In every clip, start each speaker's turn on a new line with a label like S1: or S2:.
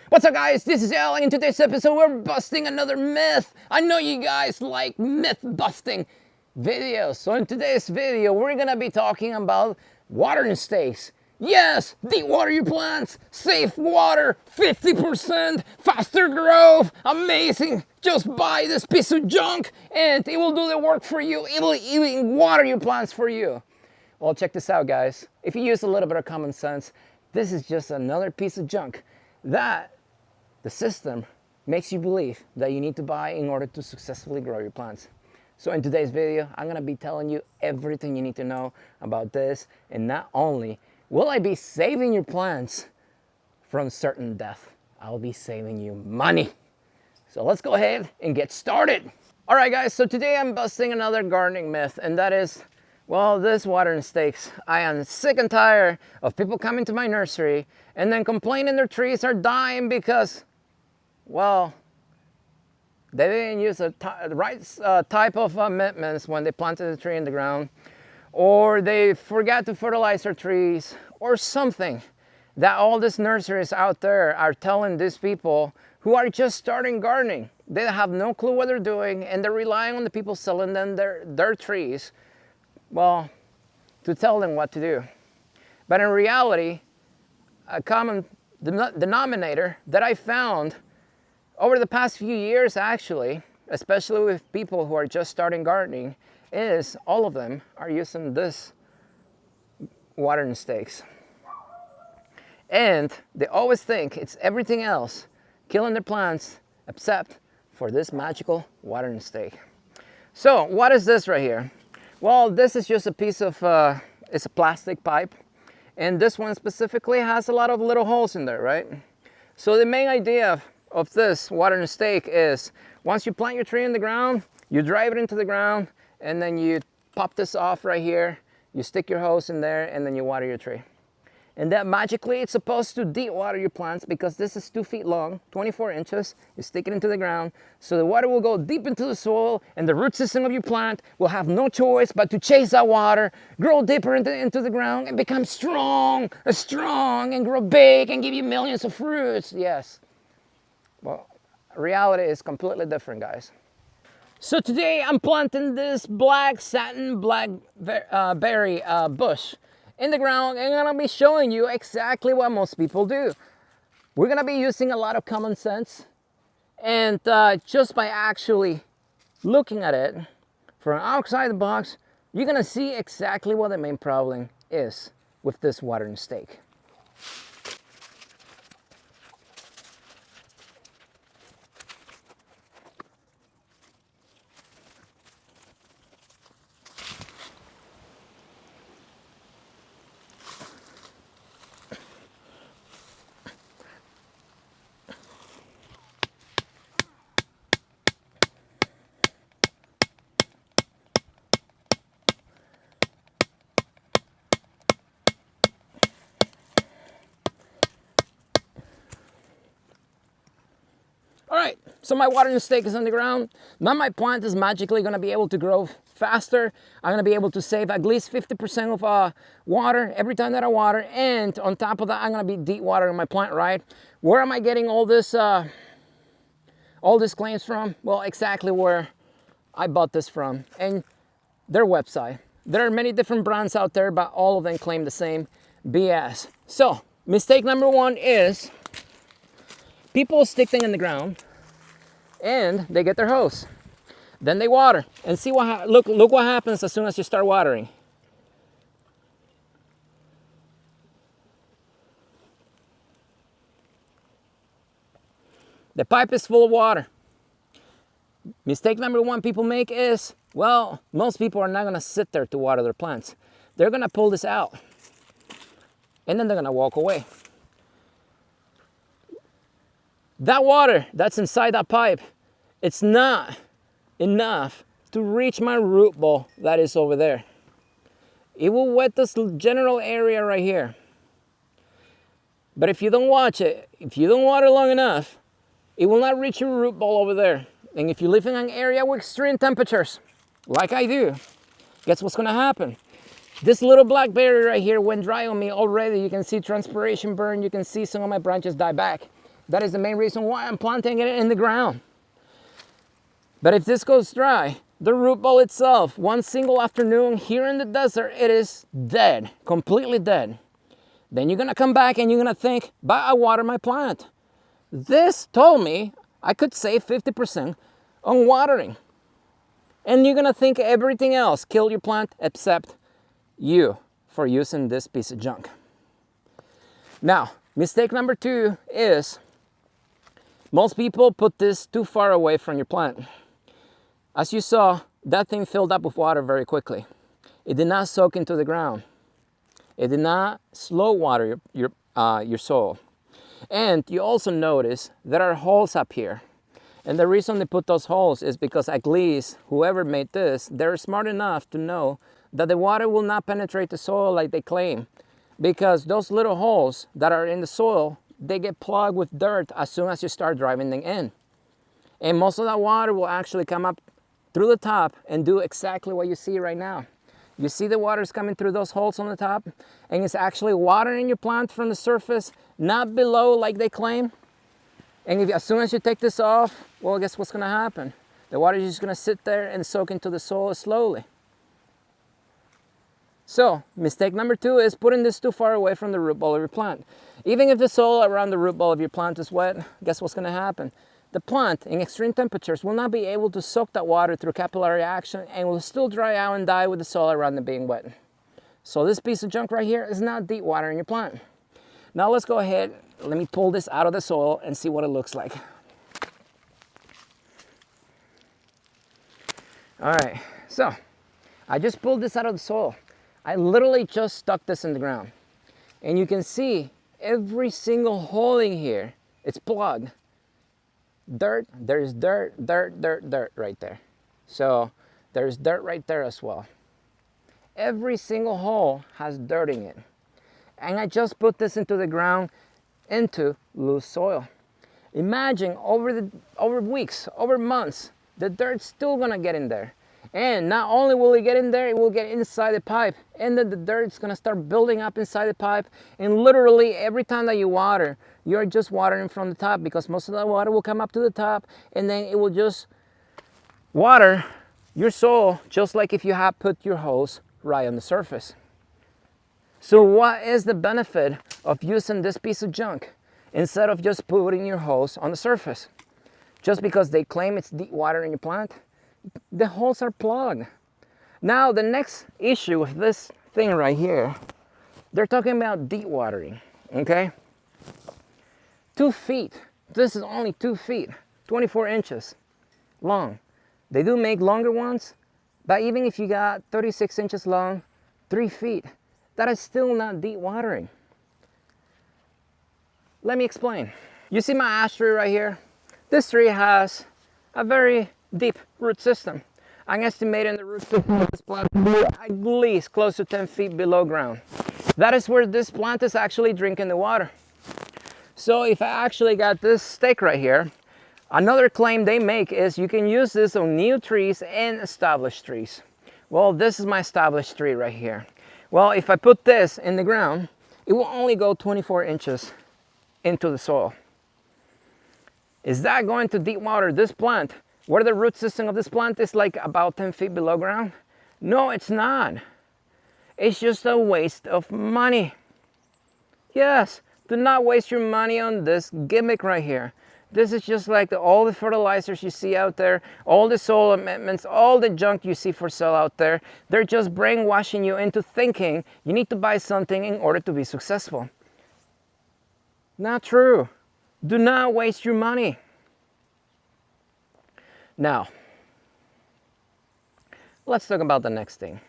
S1: What's up guys, this is Al, and in today's episode we're busting another myth. I know you guys like myth busting videos. So in today's video we're gonna be talking about watering stakes. Yes, de-water your plants, save water, 50%, faster growth, amazing. Just buy this piece of junk and it will do the work for you. It will even water your plants for you. Well, check this out guys. If you use a little bit of common sense, this is just another piece of junk that the system makes you believe that you need to buy in order to successfully grow your plants. So in today's video, I'm gonna be telling you everything you need to know about this, and not only will I be saving your plants from certain death, I'll be saving you money. So let's go ahead and get started. All right guys, so today I'm busting another gardening myth, and that is, well, this watering stakes. I am sick and tired of people coming to my nursery and then complaining their trees are dying because, well, they didn't use the right type of amendments when they planted the tree in the ground, or they forgot to fertilize their trees, or something that all these nurseries out there are telling these people who are just starting gardening. They have no clue what they're doing, and they're relying on the people selling them their trees, well, to tell them what to do. But in reality, a common denominator that I found over the past few years actually, especially with people who are just starting gardening, is all of them are using this watering stakes. And they always think it's everything else killing their plants except for this magical watering stake. So what is this right here? Well, this is just a piece of, it's a plastic pipe. And this one specifically has a lot of little holes in there, right? So the main idea of this watering stake is, once you plant your tree in the ground, you drive it into the ground, and then you pop this off right here, you stick your hose in there, and then you water your tree. And that magically, it's supposed to de-water your plants because this is 2 feet long, 24 inches. You stick it into the ground, so the water will go deep into the soil, and the root system of your plant will have no choice but to chase that water, grow deeper into the ground, and become strong, and grow big, and give you millions of fruits. Yes. Well, reality is completely different, guys. So today I'm planting this black satin blackberry bush in the ground, and I'm gonna be showing you exactly what most people do. We're gonna be using a lot of common sense, and just by actually looking at it from outside the box, you're gonna see exactly what the main problem is with this watering stake. All right, so my watering stake is on the ground. Now my plant is magically gonna be able to grow faster. I'm gonna be able to save at least 50% of water every time that I water. And on top of that, I'm gonna be de-watering my plant, right? Where am I getting all these claims from? Well, exactly where I bought this from, and their website. There are many different brands out there, but all of them claim the same BS. So, mistake number one is people stick things in the ground and they get their hose. Then they water and see what look what happens as soon as you start watering. The pipe is full of water. Mistake number one people make is, well, most people are not gonna sit there to water their plants. They're gonna pull this out and then they're gonna walk away. That water that's inside that pipe, it's not enough to reach my root ball that is over there. It will wet this general area right here. But if you don't watch it, if you don't water long enough, it will not reach your root ball over there. And if you live in an area with extreme temperatures, like I do, guess what's gonna happen? This little blackberry right here went dry on me already. You can see transpiration burn. You can see some of my branches die back. That is the main reason why I'm planting it in the ground. But if this goes dry, the root ball itself, one single afternoon here in the desert, it is dead, completely dead. Then you're gonna come back and you're gonna think, but I water my plant. This told me I could save 50% on watering. And you're gonna think everything else killed your plant except you for using this piece of junk. Now, mistake number 2 is most people put this too far away from your plant. As you saw, that thing filled up with water very quickly. It did not soak into the ground. It did not slow water your soil. And you also notice there are holes up here. And the reason they put those holes is because at least whoever made this, they're smart enough to know that the water will not penetrate the soil like they claim. Because those little holes that are in the soil, they get plugged with dirt as soon as you start driving them in. And most of that water will actually come up through the top and do exactly what you see right now. You see the water's coming through those holes on the top, and it's actually watering your plant from the surface, not below like they claim. And as soon as you take this off, well, guess what's gonna happen? The water is just gonna sit there and soak into the soil slowly. So, mistake number 2 is putting this too far away from the root ball of your plant. Even if the soil around the root ball of your plant is wet, guess what's gonna happen? The plant in extreme temperatures will not be able to soak that water through capillary action and will still dry out and die with the soil around it being wet. So this piece of junk right here is not deep watering your plant. Now let's go ahead, let me pull this out of the soil and see what it looks like. All right, so I just pulled this out of the soil. I literally just stuck this in the ground. And you can see every single hole in here, it's plugged. Dirt, there's dirt right there. So there's dirt right there as well. Every single hole has dirt in it. And I just put this into the ground into loose soil. Imagine over weeks, over months, the dirt's still gonna get in there. And not only will it get in there, it will get inside the pipe. And then the dirt's gonna start building up inside the pipe. And literally every time that you water, you're just watering from the top because most of the water will come up to the top and then it will just water your soil just like if you had put your hose right on the surface. So what is the benefit of using this piece of junk instead of just putting your hose on the surface? Just because they claim it's deep water in your plant, the holes are plugged. Now the next issue with this thing right here, they're talking about deep watering, okay? 2 feet, this is only 2 feet, 24 inches long. They do make longer ones, but even if you got 36 inches long, 3 feet, that is still not deep watering. Let me explain. You see my ash tree right here? This tree has a very deep root system. I'm estimating the root system of this plant to be at least close to 10 feet below ground. That is where this plant is actually drinking the water. So if I actually got this stake right here, another claim they make is you can use this on new trees and established trees. Well, this is my established tree right here. Well, if I put this in the ground, it will only go 24 inches into the soil. Is that going to deep water this plant where the root system of this plant is like about 10 feet below ground? No, it's not. It's just a waste of money. Yes, do not waste your money on this gimmick right here. This is just like all the fertilizers you see out there, all the soil amendments, all the junk you see for sale out there. They're just brainwashing you into thinking you need to buy something in order to be successful. Not true. Do not waste your money. Now, let's talk about the next thing.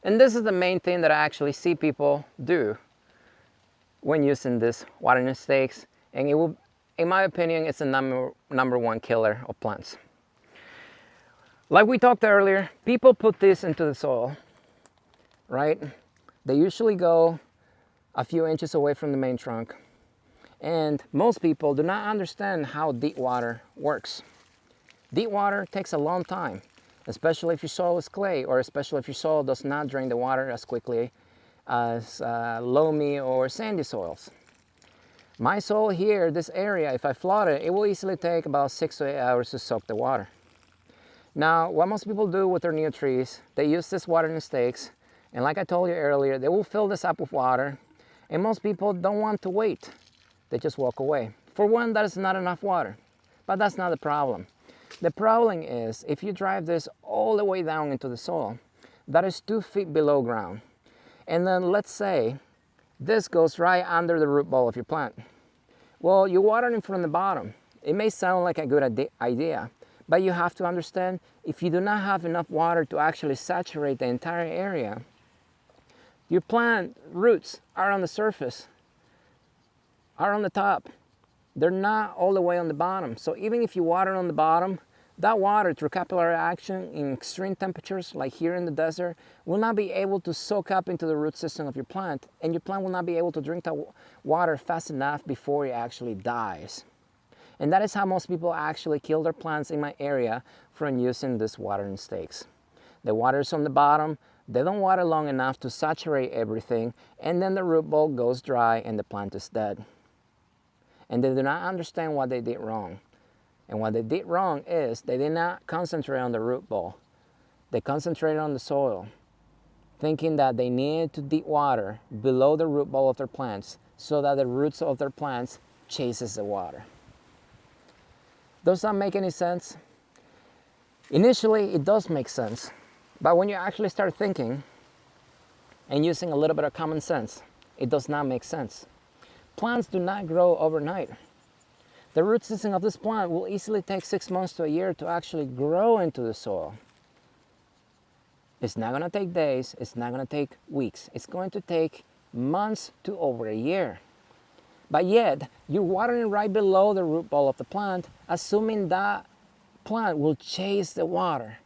S1: And this is the main thing that I actually see people do when using this watering stakes, and it will, in my opinion, it's the number one killer of plants. Like we talked earlier, people put this into the soil, right? They usually go a few inches away from the main trunk, and most people do not understand how deep water works. Deep water takes a long time, especially if your soil is clay, or especially if your soil does not drain the water as quickly as loamy or sandy soils. My soil here, this area, if I flood it, it will easily take about 6 to 8 hours to soak the water. Now, what most people do with their new trees, they use this watering stakes, and like I told you earlier, they will fill this up with water, and most people don't want to wait. They just walk away. For one, that is not enough water, but that's not the problem. The problem is, if you drive this all the way down into the soil, that is 2 feet below ground, and then let's say this goes right under the root ball of your plant. Well, you water it from the bottom. It may sound like a good idea, but you have to understand, if you do not have enough water to actually saturate the entire area, your plant roots are on the surface, are on the top. They're not all the way on the bottom. So even if you water on the bottom, that water, through capillary action in extreme temperatures, like here in the desert, will not be able to soak up into the root system of your plant, and your plant will not be able to drink that water fast enough before it actually dies. And that is how most people actually kill their plants in my area from using these watering stakes. The water is on the bottom, they don't water long enough to saturate everything, and then the root ball goes dry and the plant is dead. And they do not understand what they did wrong. And what they did wrong is they did not concentrate on the root ball. They concentrated on the soil, thinking that they needed to deep water below the root ball of their plants so that the roots of their plants chases the water. Does that make any sense? Initially, it does make sense. But when you actually start thinking and using a little bit of common sense, it does not make sense. Plants do not grow overnight. The root system of this plant will easily take 6 months to a year to actually grow into the soil. It's not going to take days, it's not going to take weeks. It's going to take months to over a year. But yet, you're watering right below the root ball of the plant, assuming that plant will chase the water.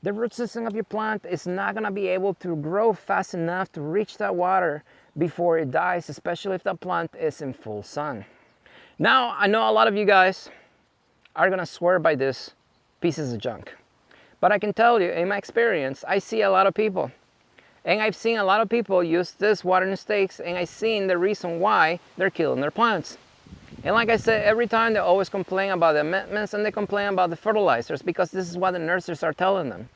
S1: The root system of your plant is not going to be able to grow fast enough to reach that water before it dies, especially if the plant is in full sun. Now, I know a lot of you guys are going to swear by this pieces of junk. But I can tell you, in my experience, I see a lot of people. And I've seen a lot of people use this watering stakes, and I've seen the reason why they're killing their plants. And like I said, every time they always complain about the amendments and they complain about the fertilizers, because this is what the nurseries are telling them.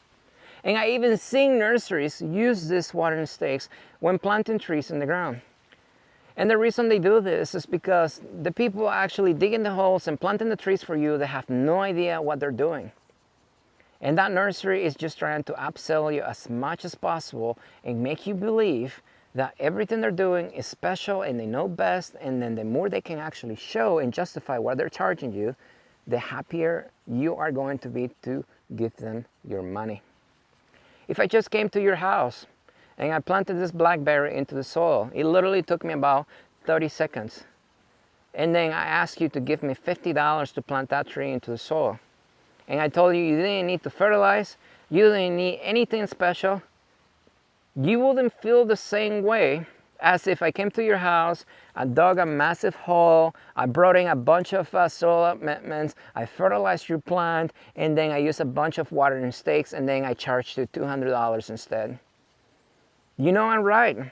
S1: And I even seen nurseries use this watering stakes when planting trees in the ground. And the reason they do this is because the people actually digging the holes and planting the trees for you, they have no idea what they're doing. And that nursery is just trying to upsell you as much as possible and make you believe that everything they're doing is special and they know best, and then the more they can actually show and justify what they're charging you, the happier you are going to be to give them your money. If I just came to your house and I planted this blackberry into the soil, it literally took me about 30 seconds. And then I asked you to give me $50 to plant that tree into the soil. And I told you didn't need to fertilize, you didn't need anything special. You wouldn't feel the same way as if I came to your house, I dug a massive hole, I brought in a bunch of soil amendments, I fertilized your plant, and then I used a bunch of watering stakes, and then I charged you $200 instead. You know I'm right.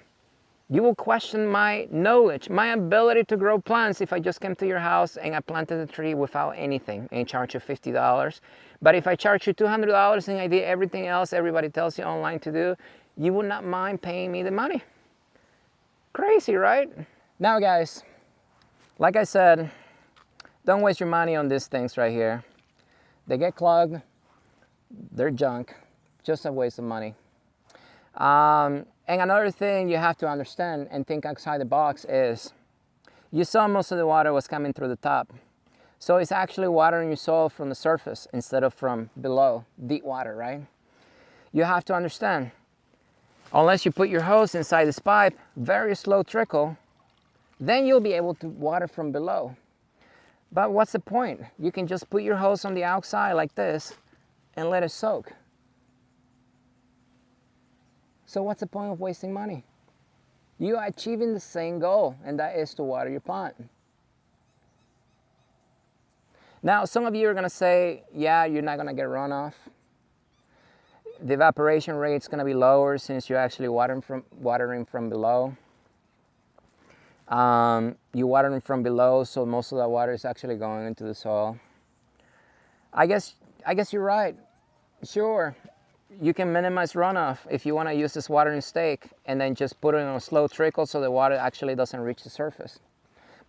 S1: You will question my knowledge, my ability to grow plants if I just came to your house and I planted a tree without anything and charged you $50. But if I charge you $200 and I did everything else everybody tells you online to do, you would not mind paying me the money. Crazy, right? Now guys, like I said, don't waste your money on these things right here. They get clogged, they're junk, just a waste of money. And another thing you have to understand and think outside the box is, you saw most of the water was coming through the top. So it's actually watering your soil from the surface instead of from below, deep water, right? You have to understand, unless you put your hose inside this pipe, very slow trickle, then you'll be able to water from below. But what's the point? You can just put your hose on the outside like this and let it soak. So what's the point of wasting money? You are achieving the same goal, and that is to water your plant. Now, some of you are going to say, yeah, you're not going to get runoff. The evaporation rate is going to be lower since you're actually watering from below. You water them from below, so most of that water is actually going into the soil. I guess you're right. Sure, you can minimize runoff if you want to use this watering stake and then just put it on a slow trickle so the water actually doesn't reach the surface.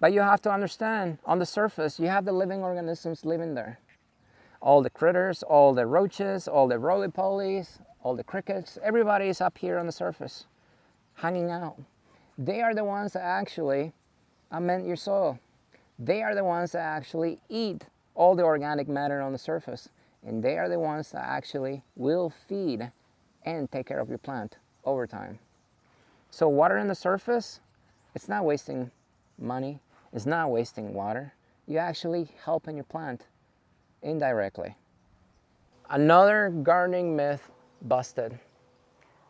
S1: But you have to understand, on the surface, you have the living organisms living there. All the critters, all the roaches, all the roly-polies, all the crickets, everybody is up here on the surface, hanging out. They are the ones that actually amend your soil. They are the ones that actually eat all the organic matter on the surface. And they are the ones that actually will feed and take care of your plant over time. So watering the surface, it's not wasting money, it's not wasting water. You're actually helping your plant indirectly. Another gardening myth busted.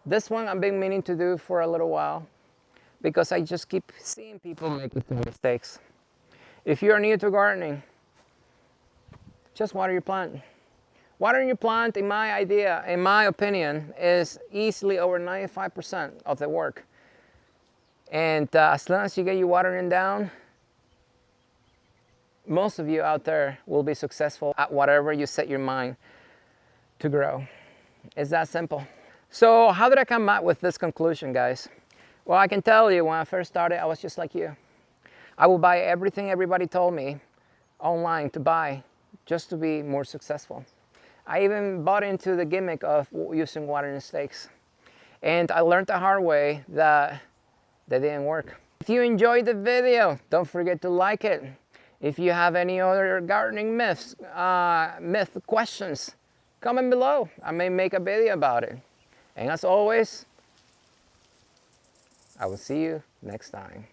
S1: This one I've been meaning to do for a little while because I just keep seeing people make the same mistakes. If you're new to gardening, just water your plant. Watering your plant, in my opinion, is easily over 95% of the work. And as long as you get your watering down, most of you out there will be successful at whatever you set your mind to grow. It's that simple. So how did I come up with this conclusion, guys? Well, I can tell you, when I first started, I was just like you. I would buy everything everybody told me online to buy just to be more successful. I even bought into the gimmick of using watering stakes. And I learned the hard way that didn't work. If you enjoyed the video, don't forget to like it. If you have any other gardening myth questions, comment below. I may make a video about it. And as always, I will see you next time.